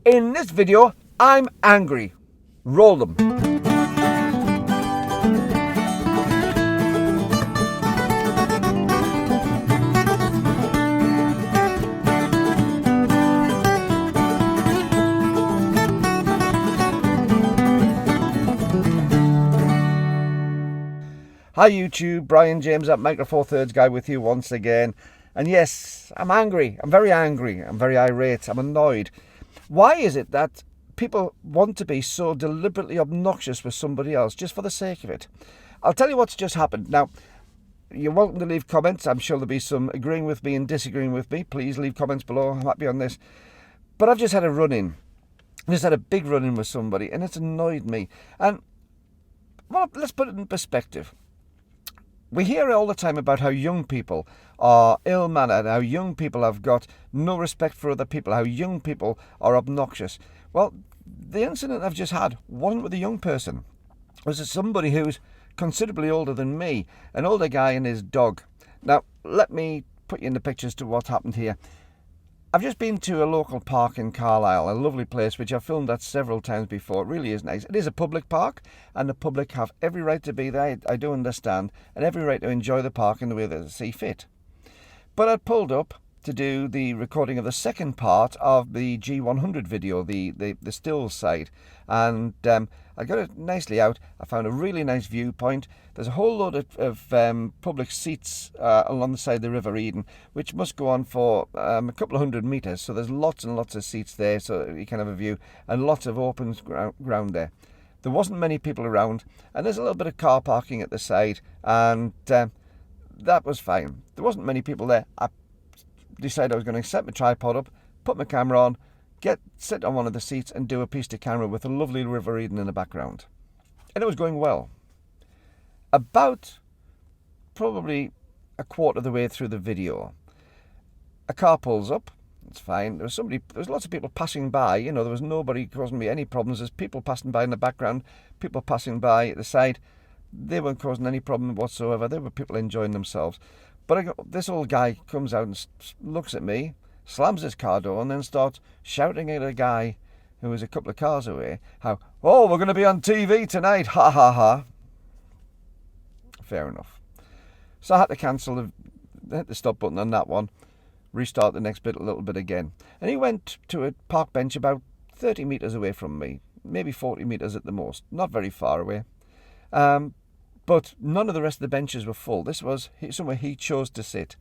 In this video, I'm angry. Roll them. Hi YouTube, Brian James at Micro Four Thirds Guy with you once again. And yes, I'm angry. I'm very angry. I'm very irate. I'm annoyed. Why is it that people want to be so deliberately obnoxious with somebody else just for the sake of it? I'll tell you what's just happened. Now, you're welcome to leave comments. I'm sure there'll be some agreeing with me and disagreeing with me. Please leave comments below. I'm happy on this. But I've just had a run-in. I just had a big run-in with somebody and it's annoyed me. And, well, let's put it in perspective. We hear all the time about how young people are ill-mannered, how young people have got no respect for other people, how young people are obnoxious. Well, the incident I've just had wasn't with a young person. It was somebody who's considerably older than me, an older guy and his dog. Now, let me put you in the pictures to what happened here. I've just been to a local park in Carlisle, a lovely place which I've filmed at several times before. It really is nice. It is a public park and the public have every right to be there, I do understand, and every right to enjoy the park in the way they see fit. But I pulled up to do the recording of the second part of the G100 video, the stills side, and I got it nicely out. I found a really nice viewpoint. There's a whole load of public seats along the side of the River Eden, which must go on for a couple of 100 metres, so there's lots and lots of seats there so you can have a view, and lots of open ground there. There wasn't many people around, and there's a little bit of car parking at the side, and that was fine. There wasn't many people there. I decided I was going to set my tripod up, put my camera on, sit on one of the seats and do a piece to camera with a lovely River Eden in the background. And it was going well. About probably a quarter of the way through the video, a car pulls up. It's fine. There was lots of people passing by. You know, there was nobody causing me any problems. There's people passing by in the background, people passing by at the side. They weren't causing any problem whatsoever. There were people enjoying themselves. But this old guy comes out and looks at me, slams his car door, and then starts shouting at a guy who was a couple of cars away, oh, we're going to be on TV tonight, ha ha ha. Fair enough. So I had to cancel, hit the stop button on that one, restart the next bit a little bit again. And he went to a park bench about 30 metres away from me, maybe 40 metres at the most, not very far away. But none of the rest of the benches were full. This was somewhere he chose to sit.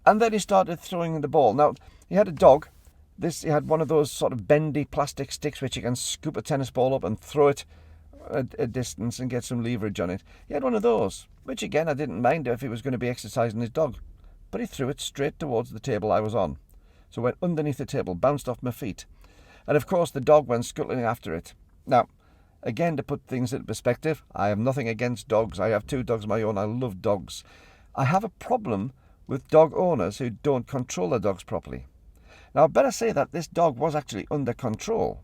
And then he started throwing the ball. Now, he had a dog. He had one of those sort of bendy plastic sticks which you can scoop a tennis ball up and throw it a distance and get some leverage on it. He had one of those, which again, I didn't mind if he was going to be exercising his dog. But he threw it straight towards the table I was on. So it went underneath the table, bounced off my feet. And of course, the dog went scuttling after it. Now, again, to put things into perspective, I have nothing against dogs. I have 2 dogs of my own. I love dogs. I have a problem with dog owners who don't control their dogs properly. Now, I better say that this dog was actually under control.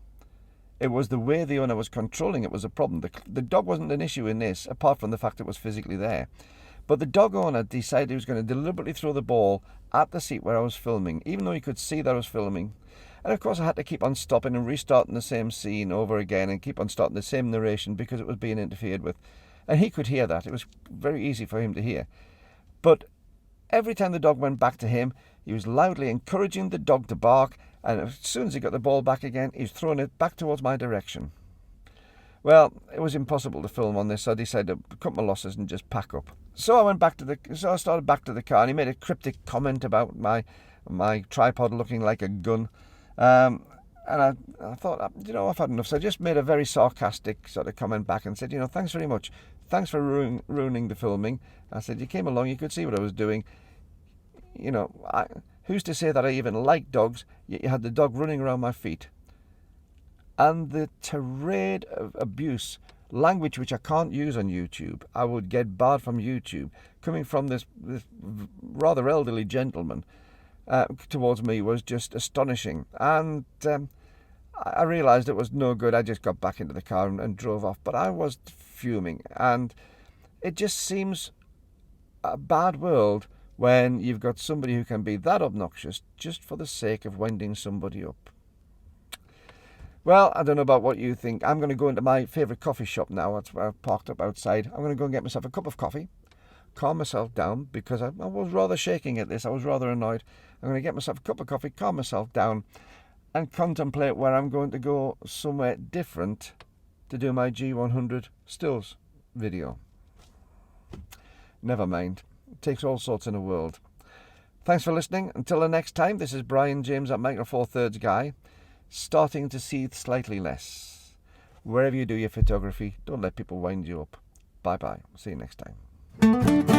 It was the way the owner was controlling it was a problem. The dog wasn't an issue in this, apart from the fact it was physically there. But the dog owner decided he was going to deliberately throw the ball at the seat where I was filming, even though he could see that I was filming. And of course I had to keep on stopping and restarting the same scene over again and keep on starting the same narration because it was being interfered with. And he could hear that. It was very easy for him to hear. But every time the dog went back to him, he was loudly encouraging the dog to bark, and as soon as he got the ball back again, he was throwing it back towards my direction. Well, it was impossible to film on this, so I decided to cut my losses and just pack up. So I started back to the car, and he made a cryptic comment about my tripod looking like a gun. And I thought, I've had enough. So I just made a very sarcastic sort of comment back and said, thanks very much. Thanks for ruining the filming. I said, you came along, you could see what I was doing. Who's to say that I even like dogs? You had the dog running around my feet. And the tirade of abuse, language which I can't use on YouTube, I would get barred from YouTube, coming from this rather elderly gentleman towards me was just astonishing. And I realised it was no good. I just got back into the car and drove off. But I was fuming. And it just seems a bad world when you've got somebody who can be that obnoxious just for the sake of winding somebody up. Well, I don't know about what you think. I'm going to go into my favourite coffee shop now. That's where I've parked up outside. I'm going to go and get myself a cup of coffee, calm myself down, because I was rather shaking at this. I was rather annoyed. I'm going to get myself a cup of coffee, calm myself down, and contemplate where I'm going to go somewhere different to do my G100 stills video. Never mind. It takes all sorts in the world. Thanks for listening. Until the next time, this is Brian James at Micro Four Thirds Guy, starting to seethe slightly less. Wherever you do your photography, don't let people wind you up. Bye-bye. See you next time.